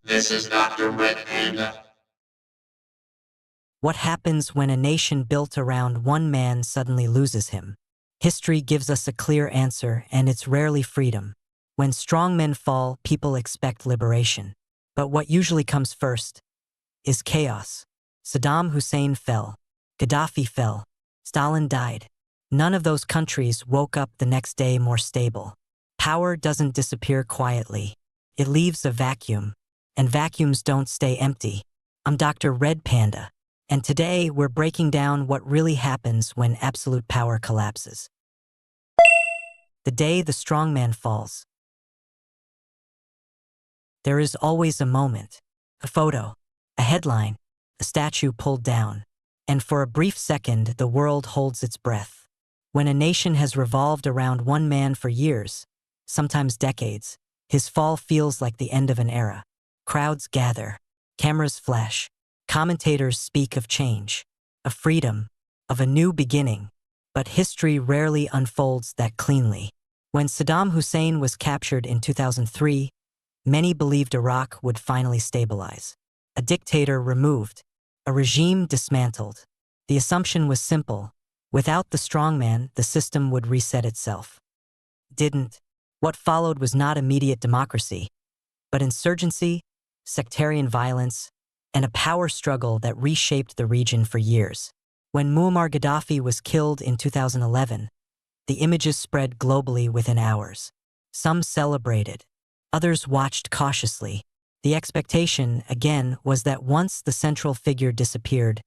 This is Dr.RED Panda. What happens when a nation built around one man suddenly loses him? History gives us a clear answer, and it's rarely freedom. When strong men fall, people expect liberation. But what usually comes first is chaos. Saddam Hussein fell. Gaddafi fell. Stalin died. None of those countries woke up the next day more stable. Power doesn't disappear quietly. It leaves a vacuum. And vacuums don't stay empty. I'm Dr.RED Panda. And today, we're breaking down what really happens when absolute power collapses. The day the strong man falls. There is always a moment, a photo, a headline, a statue pulled down. And for a brief second, the world holds its breath. When a nation has revolved around one man for years, sometimes decades, his fall feels like the end of an era. Crowds gather, cameras flash. Commentators speak of change, of freedom, of a new beginning, but history rarely unfolds that cleanly. When Saddam Hussein was captured in 2003, many believed Iraq would finally stabilize. A dictator removed, a regime dismantled. The assumption was simple: without the strongman, the system would reset itself. Didn't. What followed was not immediate democracy, but insurgency, sectarian violence, and a power struggle that reshaped the region for years. When Muammar Gaddafi was killed in 2011, the images spread globally within hours. Some celebrated, others watched cautiously. The expectation, again, was that once the central figure disappeared,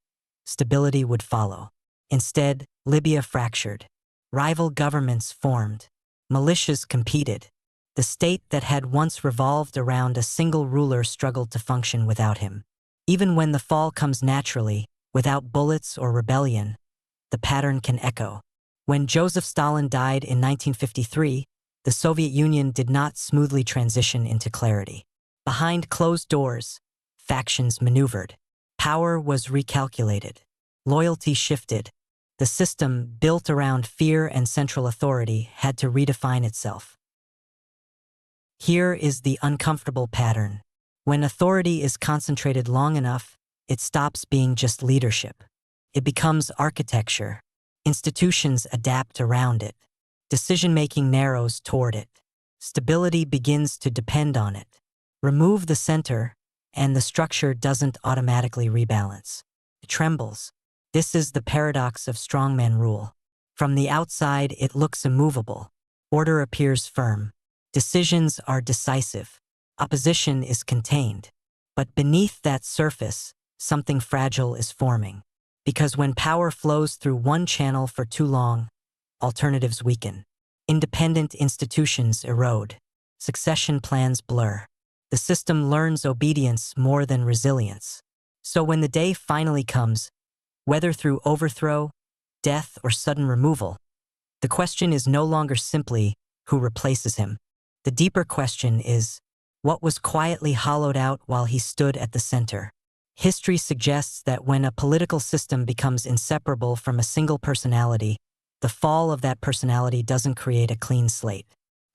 stability would follow. Instead, Libya fractured. Rival governments formed. Militias competed. The state that had once revolved around a single ruler struggled to function without him. Even when the fall comes naturally, without bullets or rebellion, the pattern can echo. When Joseph Stalin died in 1953, the Soviet Union did not smoothly transition into clarity. Behind closed doors, factions maneuvered. Power was recalculated. Loyalty shifted. The system, built around fear and central authority, had to redefine itself. Here is the uncomfortable pattern. When authority is concentrated long enough, it stops being just leadership. It becomes architecture. Institutions adapt around it. Decision-making narrows toward it. Stability begins to depend on it. Remove the center, and the structure doesn't automatically rebalance. It trembles. This is the paradox of strongman rule. From the outside, it looks immovable. Order appears firm. Decisions are decisive. Opposition is contained. But beneath that surface, something fragile is forming. Because when power flows through one channel for too long, alternatives weaken. Independent institutions erode. Succession plans blur. The system learns obedience more than resilience. So when the day finally comes, whether through overthrow, death, or sudden removal, the question is no longer simply who replaces him. The deeper question is, what was quietly hollowed out while he stood at the center? History suggests that when a political system becomes inseparable from a single personality, the fall of that personality doesn't create a clean slate.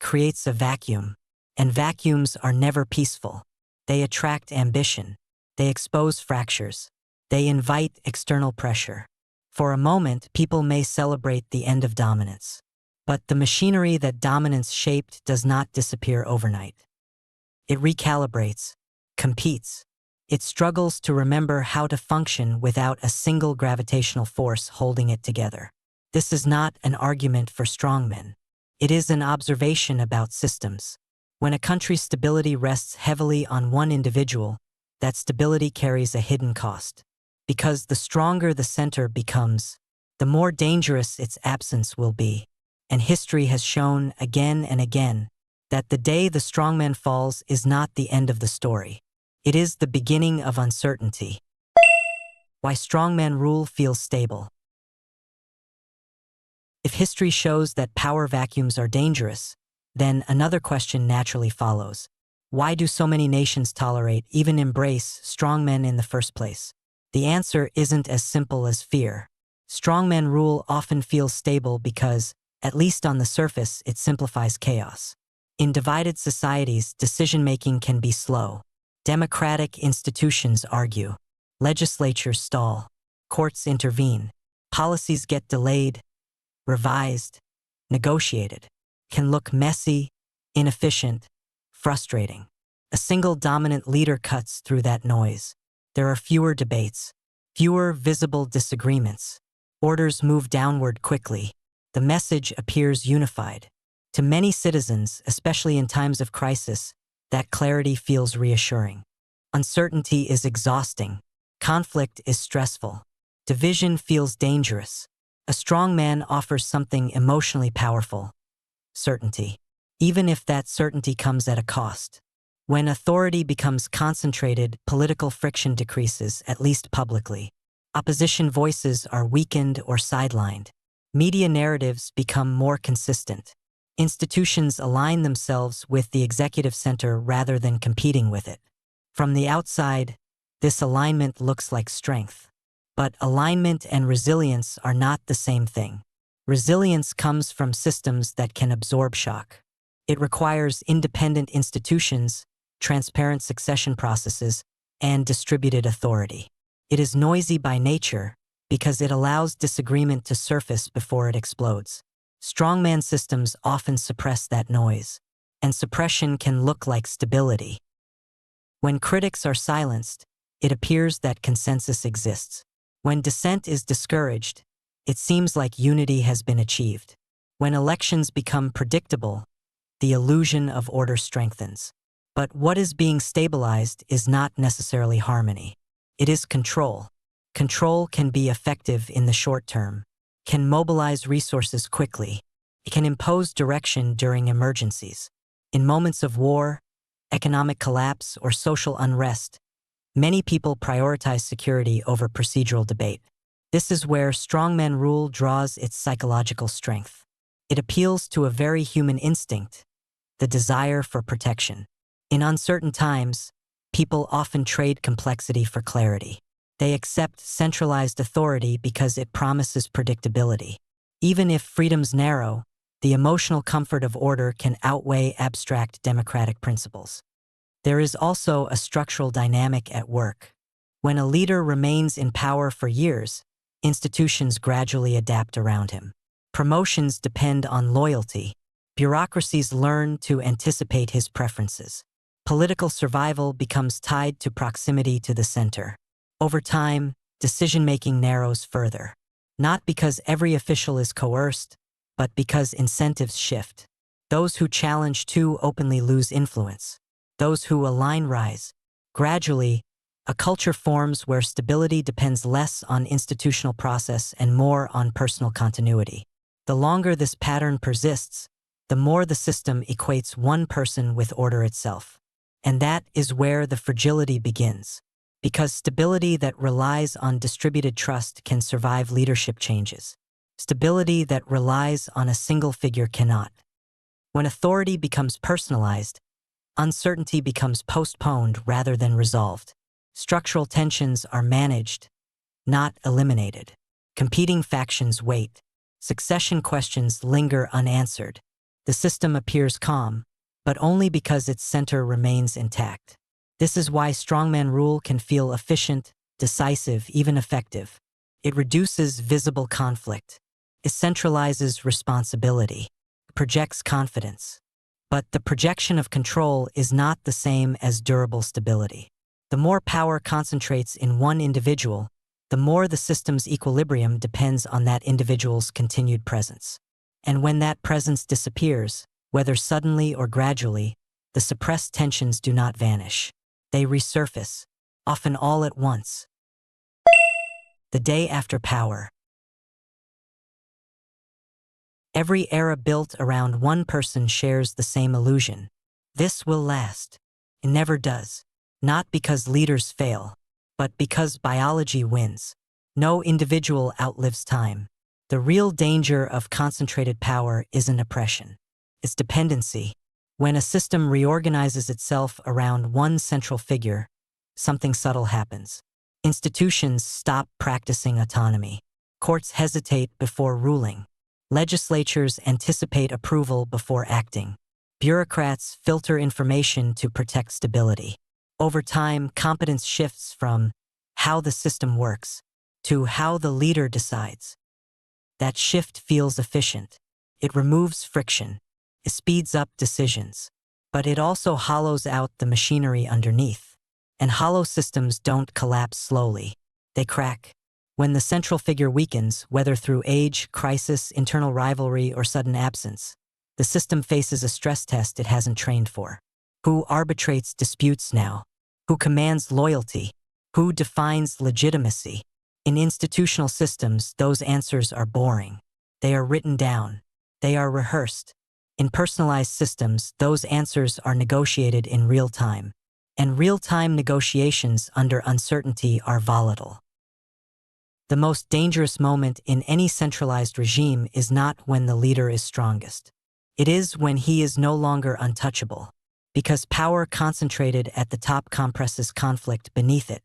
It creates a vacuum. And vacuums are never peaceful. They attract ambition. They expose fractures. They invite external pressure. For a moment, people may celebrate the end of dominance. But the machinery that dominance shaped does not disappear overnight. It recalibrates, competes. It struggles to remember how to function without a single gravitational force holding it together. This is not an argument for strongmen. It is an observation about systems. When a country's stability rests heavily on one individual, that stability carries a hidden cost. Because the stronger the center becomes, the more dangerous its absence will be. And history has shown again and again that the day the strongman falls is not the end of the story. It is the beginning of uncertainty. Why strongman rule feels stable. If history shows that power vacuums are dangerous, then another question naturally follows. Why do so many nations tolerate, even embrace, strongmen in the first place? The answer isn't as simple as fear. Strongman rule often feels stable because, at least on the surface, it simplifies chaos. In divided societies, decision-making can be slow. Democratic institutions argue. Legislatures stall. Courts intervene. Policies get delayed, revised, negotiated. Can look messy, inefficient, frustrating. A single dominant leader cuts through that noise. There are fewer debates, fewer visible disagreements. Orders move downward quickly. The message appears unified. To many citizens, especially in times of crisis, that clarity feels reassuring. Uncertainty is exhausting. Conflict is stressful. Division feels dangerous. A strong man offers something emotionally powerful: certainty. Even if that certainty comes at a cost. When authority becomes concentrated, political friction decreases, at least publicly. Opposition voices are weakened or sidelined. Media narratives become more consistent. Institutions align themselves with the executive center rather than competing with it. From the outside, this alignment looks like strength. But alignment and resilience are not the same thing. Resilience comes from systems that can absorb shock. It requires independent institutions, transparent succession processes, and distributed authority. It is noisy by nature because it allows disagreement to surface before it explodes. Strongman systems often suppress that noise, and suppression can look like stability. When critics are silenced, it appears that consensus exists. When dissent is discouraged, it seems like unity has been achieved. When elections become predictable, the illusion of order strengthens. But what is being stabilized is not necessarily harmony. It is control. Control can be effective in the short term, can mobilize resources quickly. It can impose direction during emergencies. In moments of war, economic collapse, or social unrest, many people prioritize security over procedural debate. This is where strongman rule draws its psychological strength. It appeals to a very human instinct, the desire for protection. In uncertain times, people often trade complexity for clarity. They accept centralized authority because it promises predictability. Even if freedoms narrow, the emotional comfort of order can outweigh abstract democratic principles. There is also a structural dynamic at work. When a leader remains in power for years, institutions gradually adapt around him. Promotions depend on loyalty. Bureaucracies learn to anticipate his preferences. Political survival becomes tied to proximity to the center. Over time, decision-making narrows further. Not because every official is coerced, but because incentives shift. Those who challenge too openly lose influence. Those who align rise. Gradually, a culture forms where stability depends less on institutional process and more on personal continuity. The longer this pattern persists, the more the system equates one person with order itself. And that is where the fragility begins. Because stability that relies on distributed trust can survive leadership changes. Stability that relies on a single figure cannot. When authority becomes personalized, uncertainty becomes postponed rather than resolved. Structural tensions are managed, not eliminated. Competing factions wait. Succession questions linger unanswered. The system appears calm, but only because its center remains intact. This is why strongman rule can feel efficient, decisive, even effective. It reduces visible conflict. It centralizes responsibility, projects confidence. But the projection of control is not the same as durable stability. The more power concentrates in one individual, the more the system's equilibrium depends on that individual's continued presence. And when that presence disappears, whether suddenly or gradually, the suppressed tensions do not vanish. They resurface, often all at once. The day after power. Every era built around one person shares the same illusion. This will last. It never does. Not because leaders fail, but because biology wins. No individual outlives time. The real danger of concentrated power isn't oppression. It's dependency. When a system reorganizes itself around one central figure, something subtle happens. Institutions stop practicing autonomy. Courts hesitate before ruling. Legislatures anticipate approval before acting. Bureaucrats filter information to protect stability. Over time, competence shifts from how the system works to how the leader decides. That shift feels efficient. It removes friction. It speeds up decisions. But it also hollows out the machinery underneath. And hollow systems don't collapse slowly. They crack. When the central figure weakens, whether through age, crisis, internal rivalry, or sudden absence, the system faces a stress test it hasn't trained for. Who arbitrates disputes now? Who commands loyalty? Who defines legitimacy? In institutional systems, those answers are boring. They are written down. They are rehearsed. In personalized systems, those answers are negotiated in real time. And real-time negotiations under uncertainty are volatile. The most dangerous moment in any centralized regime is not when the leader is strongest. It is when he is no longer untouchable. Because power concentrated at the top compresses conflict beneath it.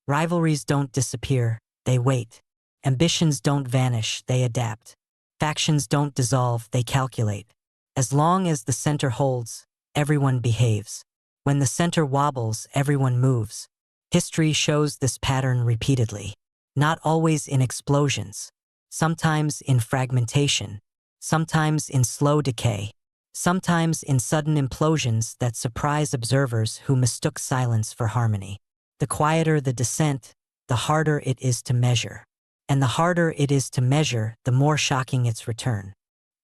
Rivalries don't disappear, they wait. Ambitions don't vanish, they adapt. Factions don't dissolve, they calculate. As long as the center holds, everyone behaves. When the center wobbles, everyone moves. History shows this pattern repeatedly. Not always in explosions. Sometimes in fragmentation. Sometimes in slow decay. Sometimes in sudden implosions that surprise observers who mistook silence for harmony. The quieter the descent, the harder it is to measure. And the harder it is to measure, the more shocking its return.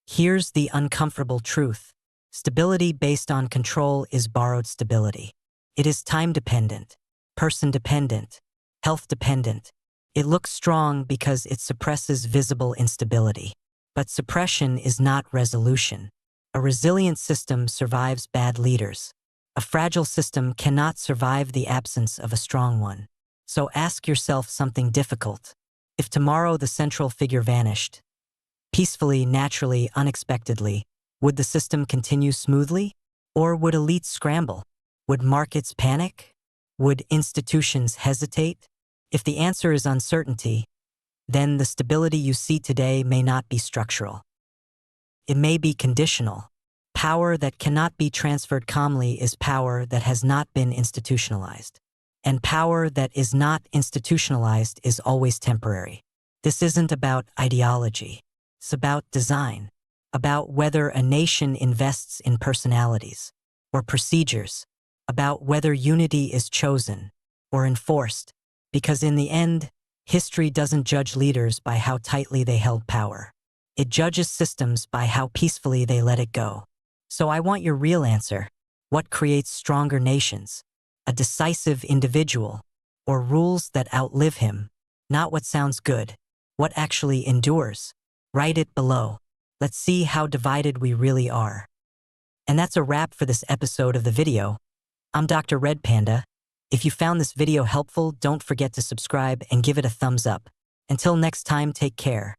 Here's the uncomfortable truth. Stability based on control is borrowed stability. It is time-dependent, person-dependent, health-dependent. It looks strong because it suppresses visible instability. But suppression is not resolution. A resilient system survives bad leaders. A fragile system cannot survive the absence of a strong one. So ask yourself something difficult. If tomorrow the central figure vanished, peacefully, naturally, unexpectedly, would the system continue smoothly? Or would elites scramble? Would markets panic? Would institutions hesitate? If the answer is uncertainty, then the stability you see today may not be structural. It may be conditional. Power that cannot be transferred calmly is power that has not been institutionalized. And power that is not institutionalized is always temporary. This isn't about ideology. It's about design. About whether a nation invests in personalities or procedures. About whether unity is chosen or enforced. Because in the end, history doesn't judge leaders by how tightly they held power. It judges systems by how peacefully they let it go. So I want your real answer. What creates stronger nations? A decisive individual, or rules that outlive him? Not what sounds good. What actually endures? Write it below. Let's see how divided we really are. And that's a wrap for this episode of the video. I'm Dr.RED Panda. If you found this video helpful, don't forget to subscribe and give it a thumbs up. Until next time, take care.